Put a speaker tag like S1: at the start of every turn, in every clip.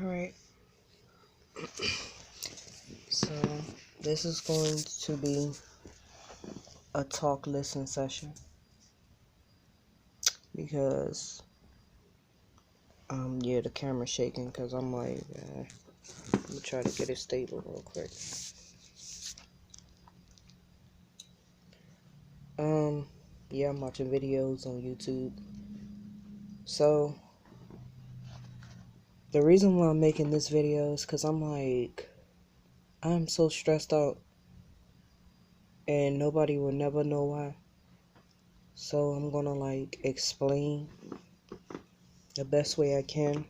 S1: Alright, so this is going to be a talk listen session because yeah, the camera's shaking because I'm like, let me try to get it stable real quick. Yeah, I'm watching videos on YouTube. So the reason why I'm making this video is because I'm so stressed out and nobody will never know why. So I'm gonna explain the best way I can.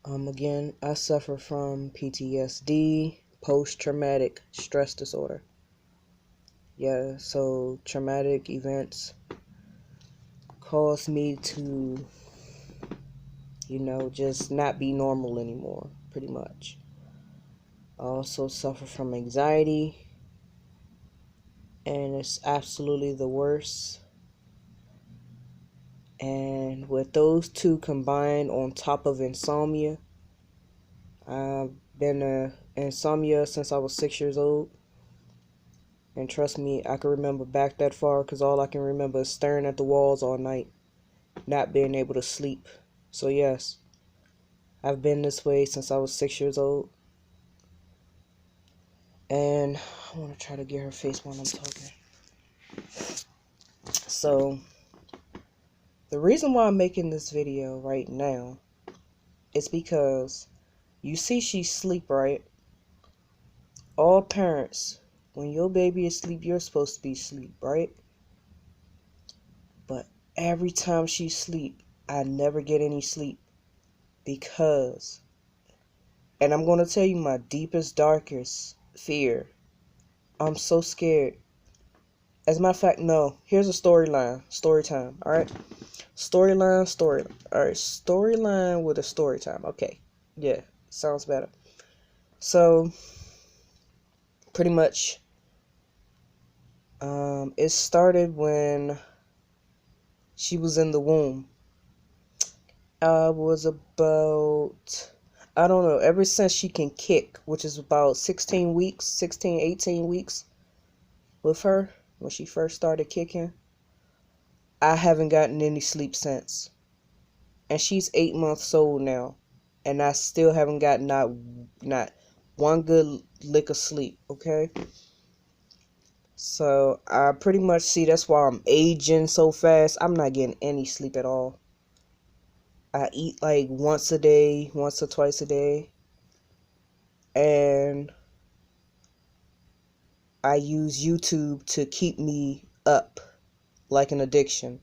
S1: Again, I suffer from PTSD, post-traumatic stress disorder. Yeah, so traumatic events cause me to, just not be normal anymore, pretty much. I also suffer from anxiety, and it's absolutely the worst. And with those two combined on top of insomnia, I've been insomnia since I was 6 years old. And trust me, I can remember back that far because all I can remember is staring at the walls all night, not being able to sleep. So yes, I've been this way since I was 6 years old. And I want to try to get her face while I'm talking. So, the reason why I'm making this video right now is because you see she's asleep, right? All parents, when your baby is asleep, you're supposed to be asleep, right? But every time she sleep, I never get any sleep because, and I'm going to tell you my deepest, darkest fear. I'm so scared. As a matter of fact, no. Here's a storyline. Story time. Alright? Storyline. Alright. Storyline with a story time. Okay. Yeah. Sounds better. So, pretty much, it started when she was in the womb. I was about, I don't know, ever since she can kick, which is about 16 weeks, 16, 18 weeks with her, when she first started kicking, I haven't gotten any sleep since. And she's 8 months old now, and I still haven't gotten not one good lick of sleep, okay? So, I pretty much see that's why I'm aging so fast. I'm not getting any sleep at all. I eat like once a day, once or twice a day. And I use YouTube to keep me up like an addiction.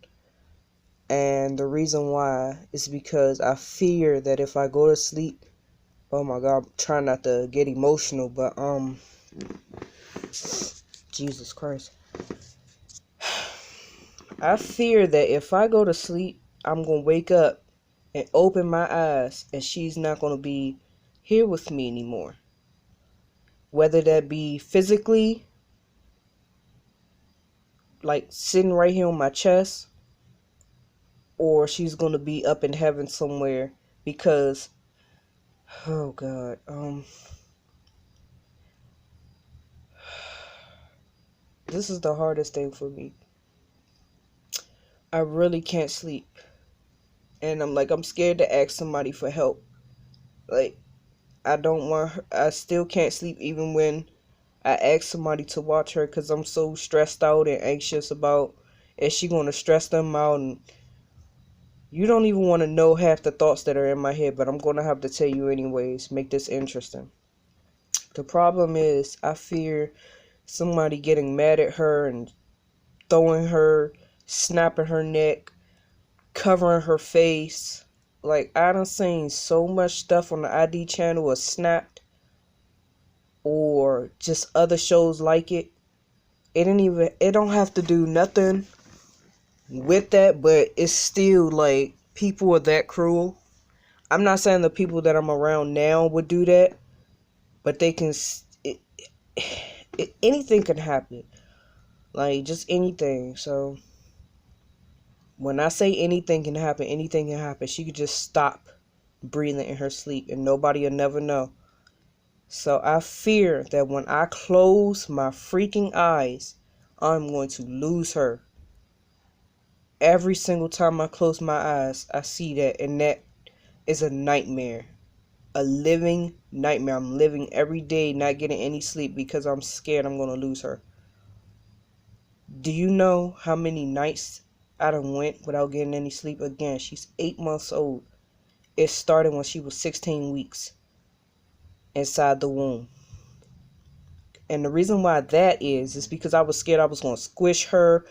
S1: And the reason why is because I fear that if I go to sleep, oh my God, I'm trying not to get emotional, but Jesus Christ. I fear that if I go to sleep, I'm going to wake up and open my eyes and she's not going to be here with me anymore. Whether that be physically, like sitting right here on my chest, or she's going to be up in heaven somewhere because, oh God, this is the hardest thing for me. I really can't sleep. And I'm scared to ask somebody for help. Like, I don't want her, I still can't sleep even when I ask somebody to watch her because I'm so stressed out and anxious about, is she going to stress them out? And you don't even want to know half the thoughts that are in my head, but I'm going to have to tell you anyways. Make this interesting. The problem is, I fear somebody getting mad at her and throwing her, snapping her neck, covering her face. Like, I done seen so much stuff on the ID channel was snapped, or just other shows like it. It don't have to do nothing with that, but it's still like, people are that cruel. I'm not saying the people that I'm around now would do that, but they can, anything can happen. Like, just anything. So, when I say anything can happen, she could just stop breathing in her sleep, and nobody will never know. So I fear that when I close my freaking eyes, I'm going to lose her. Every single time I close my eyes, I see that, and that is a nightmare. A living nightmare. I'm living every day not getting any sleep because I'm scared I'm going to lose her. Do you know how many nights I done went without getting any sleep? Again, she's 8 months old. It started when she was 16 weeks inside the womb. And the reason why that is because I was scared I was going to squish her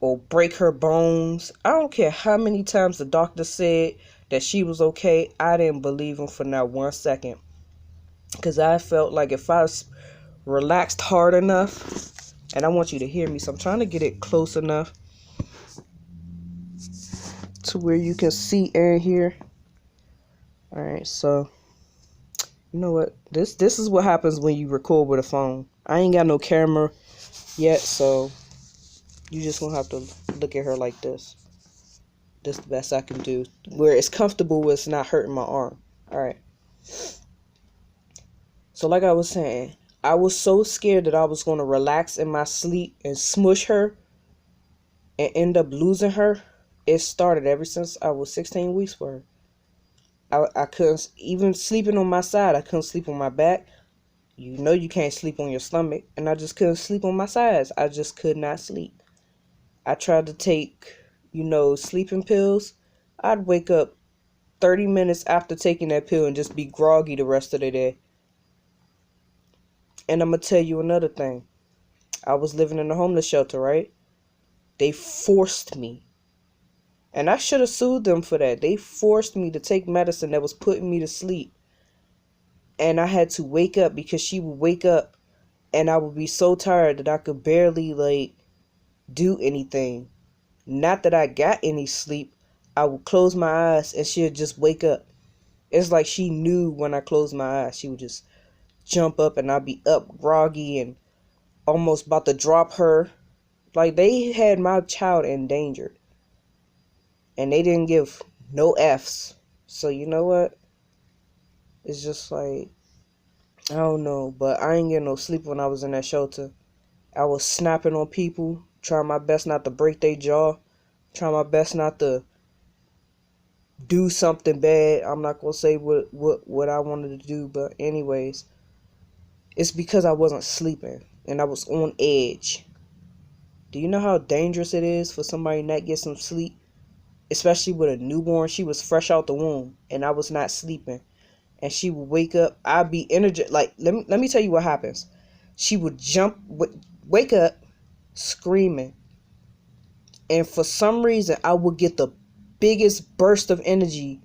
S1: or break her bones. I don't care how many times the doctor said that she was okay. I didn't believe him for not 1 second. Because I felt like if I relaxed hard enough, and I want you to hear me, so I'm trying to get it close enough to where you can see and hear. Alright, so you know what? This is what happens when you record with a phone. I ain't got no camera yet, so you just gonna have to look at her like this. This is the best I can do. Where it's comfortable where it's not hurting my arm. Alright. So like I was saying, I was so scared that I was gonna relax in my sleep and smush her and end up losing her. It started ever since I was 16 weeks for her. I couldn't, even sleeping on my side, I couldn't sleep on my back. You know you can't sleep on your stomach. And I just couldn't sleep on my sides. I just could not sleep. I tried to take, sleeping pills. I'd wake up 30 minutes after taking that pill and just be groggy the rest of the day. And I'm going to tell you another thing. I was living in a homeless shelter, right? They forced me. And I should have sued them for that. They forced me to take medicine that was putting me to sleep. And I had to wake up because she would wake up and I would be so tired that I could barely, do anything. Not that I got any sleep. I would close my eyes and she'd just wake up. It's like she knew when I closed my eyes. She would just jump up and I'd be up groggy and almost about to drop her. Like, they had my child endangered. And they didn't give no F's. So you know what? It's just like, I don't know. But I ain't getting no sleep when I was in that shelter. I was snapping on people. Trying my best not to break their jaw. Trying my best not to do something bad. I'm not going to say what I wanted to do. But anyways. It's because I wasn't sleeping. And I was on edge. Do you know how dangerous it is for somebody not get some sleep? Especially with a newborn. She was fresh out the womb. And I was not sleeping. And she would wake up. I'd be energized. Like, let me tell you what happens. She would wake up screaming. And for some reason, I would get the biggest burst of energy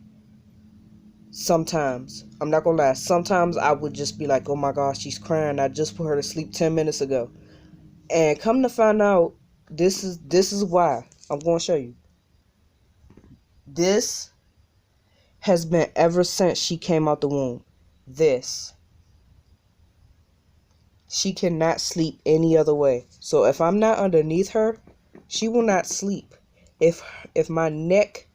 S1: sometimes. I'm not going to lie. Sometimes I would just be like, oh my gosh, she's crying. I just put her to sleep 10 minutes ago. And come to find out, this is why. I'm going to show you. This has been ever since she came out the womb. This. She cannot sleep any other way. So if I'm not underneath her, she will not sleep. If my neck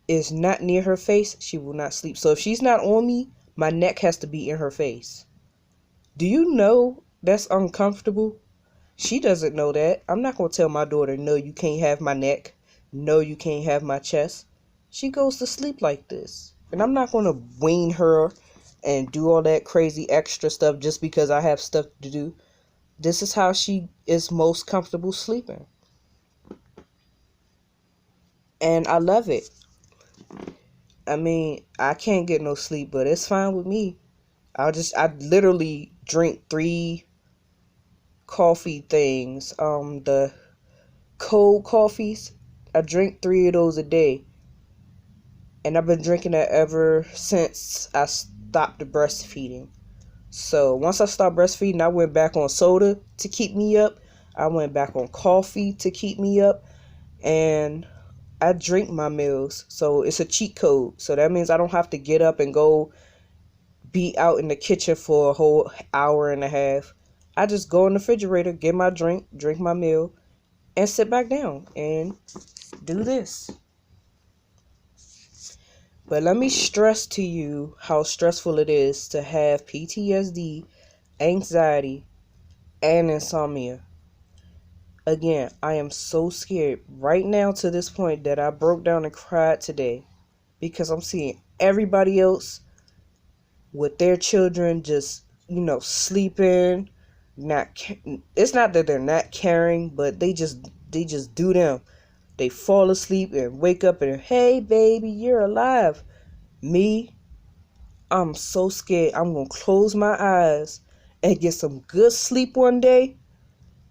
S1: is not near her face, she will not sleep. So if she's not on me, my neck has to be in her face. Do you know that's uncomfortable? She doesn't know that. I'm not going to tell my daughter, no, you can't have my neck. No, you can't have my chest. She goes to sleep like this. And I'm not going to wean her and do all that crazy extra stuff just because I have stuff to do. This is how she is most comfortable sleeping. And I love it. I mean, I can't get no sleep, but it's fine with me. I literally drink 3 coffee things. The cold coffees. I drink 3 of those a day. And I've been drinking that ever since I stopped breastfeeding. So once I stopped breastfeeding, I went back on soda to keep me up. I went back on coffee to keep me up. And I drink my meals. So it's a cheat code. So that means I don't have to get up and go be out in the kitchen for a whole hour and a half. I just go in the refrigerator, get my drink my meal, and sit back down and do this. But let me stress to you how stressful it is to have PTSD, anxiety, and insomnia. Again, I am so scared right now to this point that I broke down and cried today because I'm seeing everybody else with their children just, sleeping. It's not that they're not caring, but they just do them. They fall asleep and wake up and, hey baby, you're alive. Me, I'm so scared. I'm gonna close my eyes and get some good sleep one day,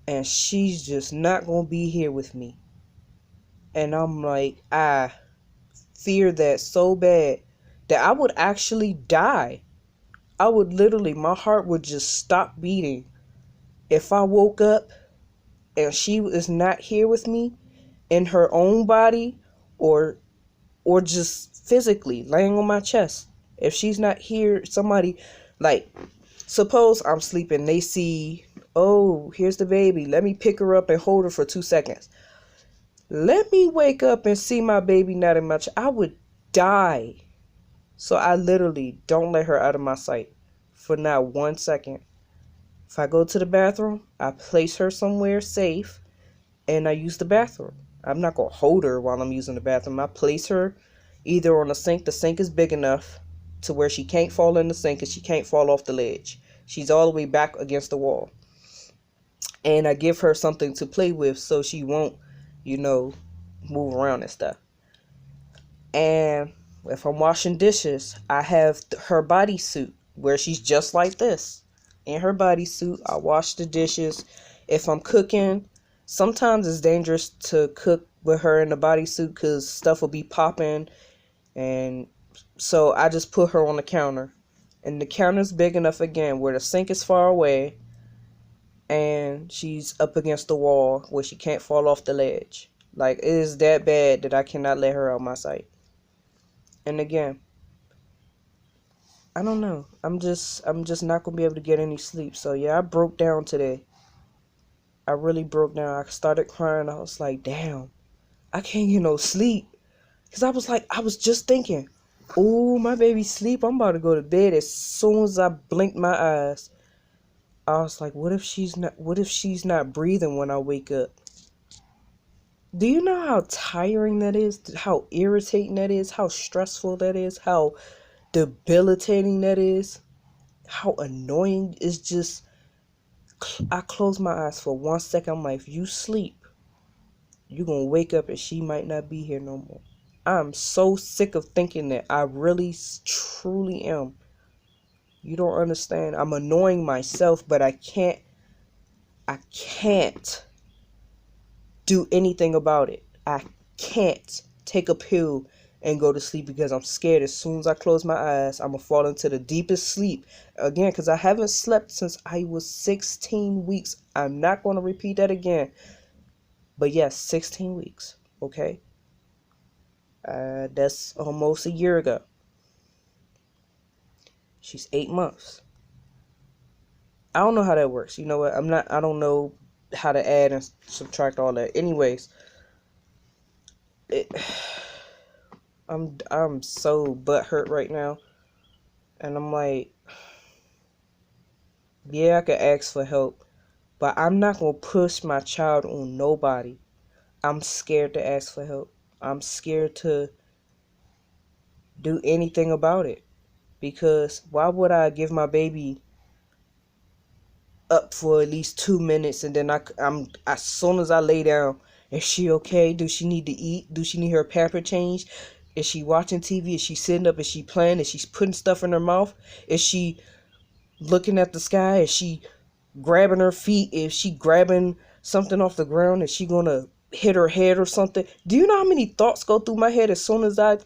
S1: and she's just not gonna be here with me. And I'm like, I fear that so bad that I would actually die. I would literally, my heart would just stop beating if I woke up and she is not here with me in her own body, or just physically laying on my chest. If she's not here, somebody, like, suppose I'm sleeping, they see, oh, here's the baby, let me pick her up and hold her for 2 seconds. Let me wake up and see my baby not in my I would die. So I literally don't let her out of my sight for not 1 second. If I go to the bathroom, I place her somewhere safe and I use the bathroom. I'm not going to hold her while I'm using the bathroom. I place her either on the sink. The sink is big enough to where she can't fall in the sink and she can't fall off the ledge. She's all the way back against the wall. And I give her something to play with so she won't, move around and stuff. And if I'm washing dishes, I have her bodysuit where she's just like this. In her bodysuit, I wash the dishes. If I'm cooking, sometimes it's dangerous to cook with her in the bodysuit because stuff will be popping. And so I just put her on the counter. And the counter's big enough, again, where the sink is far away and she's up against the wall where she can't fall off the ledge. Like, it is that bad that I cannot let her out of my sight. And again, I don't know. I'm just not gonna be able to get any sleep. So yeah, I broke down today. I really broke down. I started crying. I was like, damn, I can't get no sleep. Cause I was just thinking, oh, my baby's sleep. I'm about to go to bed. As soon as I blinked my eyes, I was like, what if she's not breathing when I wake up? Do you know how tiring that is? How irritating that is? How stressful that is? How debilitating that is? How annoying. It's just, I close my eyes for 1 second. I'm like, if you sleep, you're gonna wake up and she might not be here no more. I'm so sick of thinking that. I really truly am. You don't understand. I'm annoying myself, but I can't do anything about it. I can't take a pill and go to sleep because I'm scared as soon as I close my eyes, I'm going to fall into the deepest sleep. Again, because I haven't slept since I was 16 weeks. I'm not going to repeat that again. But yes, 16 weeks. Okay? That's almost a year ago. She's 8 months. I don't know how that works. You know what? I don't know how to add and subtract all that. Anyways, I'm so butthurt right now. And I'm like, yeah, I could ask for help, but I'm not going to push my child on nobody. I'm scared to ask for help. I'm scared to do anything about it. Because why would I give my baby up for at least 2 minutes and then I'm as soon as I lay down, is she okay? Does she need to eat? Do she need her pamper changed? Is she watching TV? Is she sitting up? Is she playing? Is she putting stuff in her mouth? Is she looking at the sky? Is she grabbing her feet? Is she grabbing something off the ground? Is she gonna hit her head or something? Do you know how many thoughts go through my head as soon as I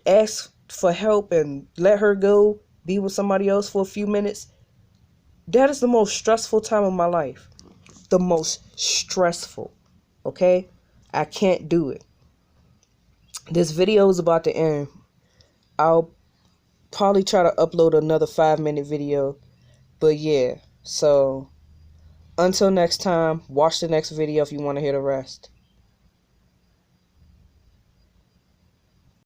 S1: ask for help and let her go be with somebody else for a few minutes? That is the most stressful time of my life. The most stressful. Okay? I can't do it. This video is about to end. I'll probably try to upload another 5-minute video. But yeah. So, until next time, watch the next video if you want to hear the rest.